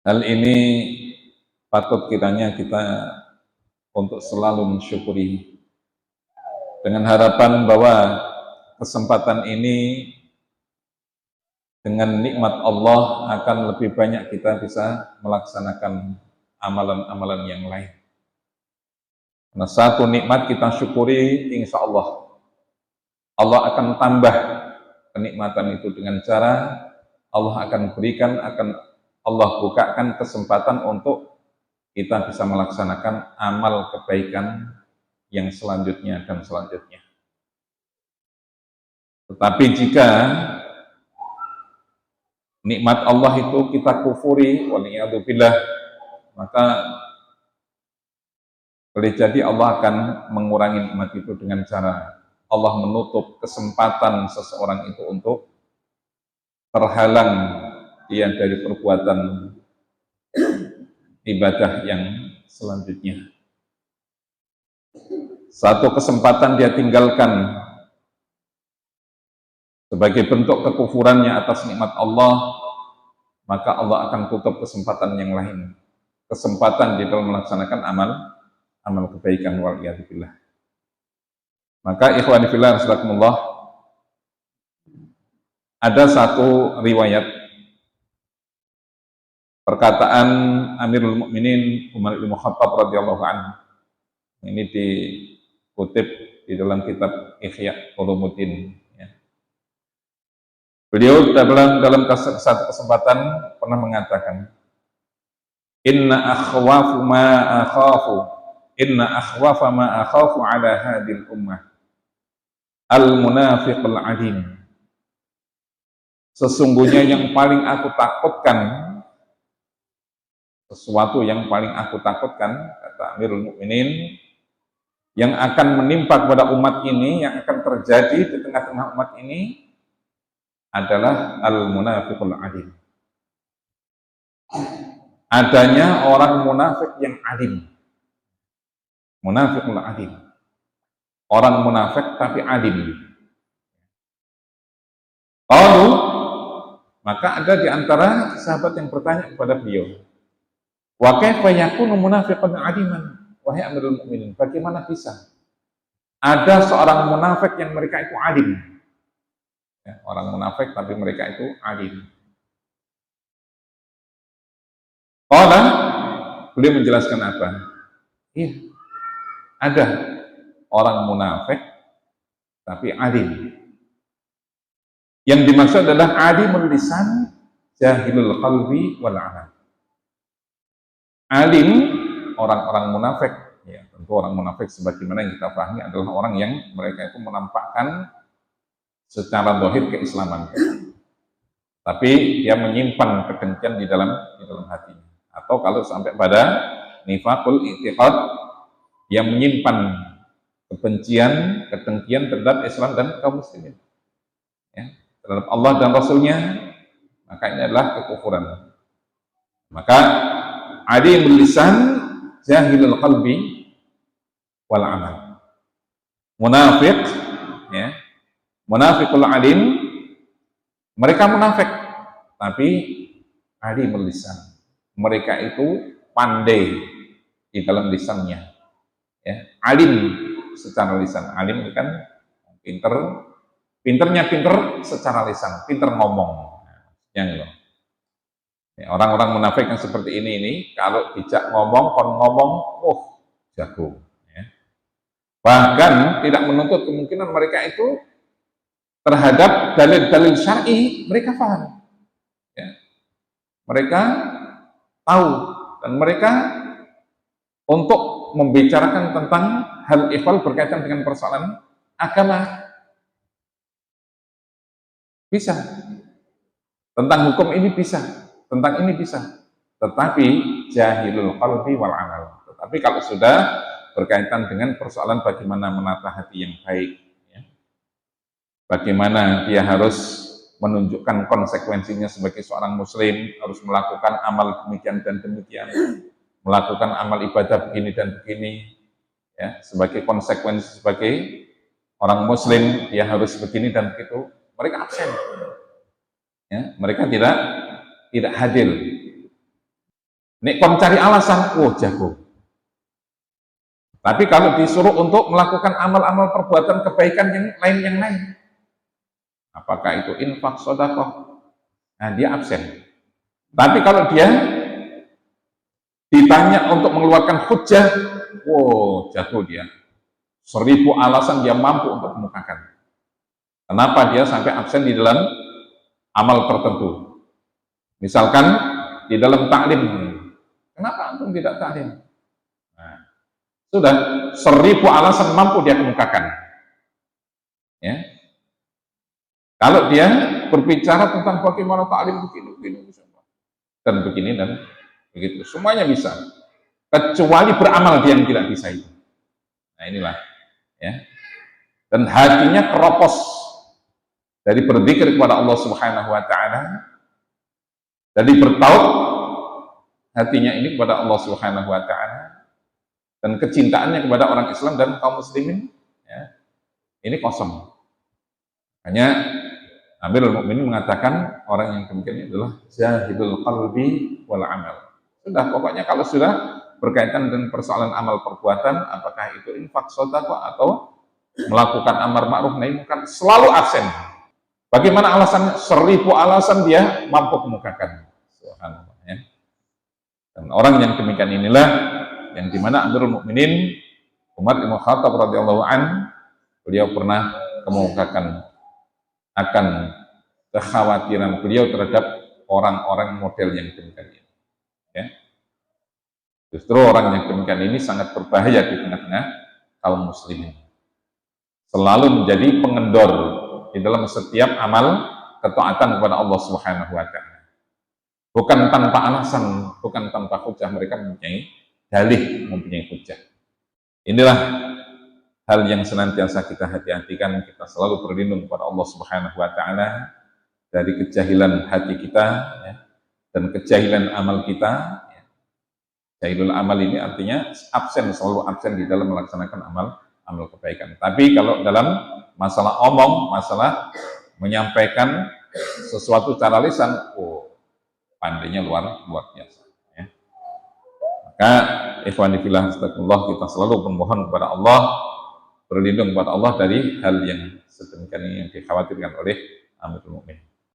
Hal ini patut kiranya kita untuk selalu mensyukuri dengan harapan bahwa kesempatan ini dengan nikmat Allah akan lebih banyak kita bisa melaksanakan amalan-amalan yang lain. Karena satu nikmat kita syukuri, insya Allah akan tambah kenikmatan itu dengan cara Allah akan berikan, akan Allah bukakan kesempatan untuk kita bisa melaksanakan amal kebaikan yang selanjutnya dan selanjutnya. Tetapi jika nikmat Allah itu kita kufuri, waliyadzubillah, maka boleh jadi Allah akan mengurangi nikmat itu dengan cara Allah menutup kesempatan seseorang itu untuk terhalang dia dari perbuatan ibadah yang selanjutnya. Satu kesempatan dia tinggalkan sebagai bentuk kekufurannya atas nikmat Allah, maka Allah akan tutup kesempatan yang lain, kesempatan di dalam melaksanakan amal kebaikan, waliyadzubillah. Maka ikhwani fillah rahimakumullah, ada satu riwayat perkataan Amirul Mukminin Umar bin Khattab radhiyallahu anhu. Ini dikutip di dalam kitab Ihya Ulumuddin. Beliau dalam satu kesempatan pernah mengatakan, Inna akhwafa ma akhafu ala hadil ummah al-munafiqul adim. Sesungguhnya yang paling aku takutkan, sesuatu yang paling aku takutkan, kata Amirul Mukminin, yang akan menimpa kepada umat ini, yang akan terjadi di tengah-tengah umat ini adalah al-munafiqul adim. Adanya orang munafik yang adim. Munafiqul adim. Orang munafik tapi adim. Lalu, maka ada di antara sahabat yang bertanya kepada beliau, wa kaifa yakunu munafiqun adiman? Wahai Amirul Mukminin, bagaimana bisa ada seorang munafik yang mereka itu adim? Ya, orang munafik tapi mereka itu adim. Qala, beliau menjelaskan apa? Iya, ada orang munafik tapi adim. Yang dimaksud adalah alimul lisan, jahilul qalbi wal amal. Alim, orang-orang munafik, ya tentu orang munafik sebagaimana yang kita pahami adalah orang yang mereka itu menampakkan secara zahir keislaman, tapi dia menyimpan kebencian di dalam hatinya. Atau kalau sampai pada nifaqul i'tiqad, dia menyimpan kebencian, kedengkian terhadap Islam dan kaum muslimin, ya, terhadap Allah dan Rasulnya, maka ini adalah kekufuran. Maka alimul lisan, jahilul qalbi wal amal. Munafik, ya, munafiqul alim, mereka munafik tapi alimul lisan, mereka itu pandai di dalam lisannya, ya, alim secara lisan. Alim itu kan pinternya secara lisan, pinter ngomong, yang loh. Ya, orang-orang munafik yang seperti ini kalau dijak ngomong, kon ngomong, jago. Ya. Bahkan tidak menuntut kemungkinan mereka itu terhadap dalil-dalil syar'i mereka paham. Ya. Mereka tahu dan mereka untuk membicarakan tentang hal ihwal berkaitan dengan persoalan agama bisa, tentang hukum ini bisa, tentang ini bisa, tetapi jahilul qalbi wal amal. Tetapi kalau sudah berkaitan dengan persoalan bagaimana menata hati yang baik, ya, bagaimana dia harus menunjukkan konsekuensinya sebagai seorang muslim, harus melakukan amal demikian dan demikian, melakukan amal ibadah begini dan begini, ya, sebagai konsekuensi sebagai orang muslim dia harus begini dan begitu, mereka absen, ya, mereka tidak hadir. Nek kon cari alasan, oh jago. Tapi kalau disuruh untuk melakukan amal-amal perbuatan kebaikan yang lain, apakah itu infak, sedekah, nah dia absen. Tapi kalau dia ditanya untuk mengeluarkan hujah, wow jago dia. 1000 alasan dia mampu untuk mengemukakan. Kenapa dia sampai absen di dalam amal tertentu? Misalkan di dalam taklim, kenapa antum tidak taklim? Nah, sudah 1000 alasan mampu dia kemukakan. Ya. Kalau dia berbicara tentang bagaimana taklim begini dan begini dan begitu, semuanya bisa. Kecuali beramal dia yang tidak bisa itu. Nah inilah, ya. Dan hatinya keropos dari berzikir kepada Allah Subhanahu Wa Taala, dari bertaut hatinya ini kepada Allah Subhanahu Wa Taala, dan kecintaannya kepada orang Islam dan kaum muslimin, ya, ini kosong. Hanya Amirul Mukminin mengatakan orang yang demikian ini adalah zahidul qalbi wal amal. Sudah, pokoknya kalau sudah berkaitan dengan persoalan amal perbuatan, apakah itu infak, sedekah atau melakukan amar ma'ruf nahi munkar, selalu absen. Bagaimana alasannya? 1000 alasan dia mampu kemukakan. Subhanallah, ya. Dan orang yang demikian inilah yang dimana Amirul Mukminin Umar bin Khattab radhiyallahu an, beliau pernah kemukakan akan kekhawatiran beliau terhadap orang-orang model yang demikian ini. Ya. Justru orang yang demikian ini sangat berbahaya di tengah-tengah kaum muslimin. Selalu menjadi pengendor di dalam setiap amal ketaatan kepada Allah Subhanahu Wa Taala. Bukan tanpa alasan, bukan tanpa hujah, mereka mempunyai dalih, mempunyai hujah. Inilah hal yang senantiasa kita hati-hatikan, kita selalu berlindung kepada Allah Subhanahu Wa Taala dari kejahilan hati kita, ya, dan kejahilan amal kita. Ya. Jahilul amal ini artinya absen, selalu absen di dalam melaksanakan amal kebaikan. Tapi kalau dalam masalah omong, masalah menyampaikan sesuatu secara lisan, oh pandainya luar biasa. Ya. Maka ikhwani fillah astagfirullah, kita selalu memohon kepada Allah, berlindung kepada Allah dari hal yang sedemikian ini yang dikhawatirkan oleh Amirul Mukminin.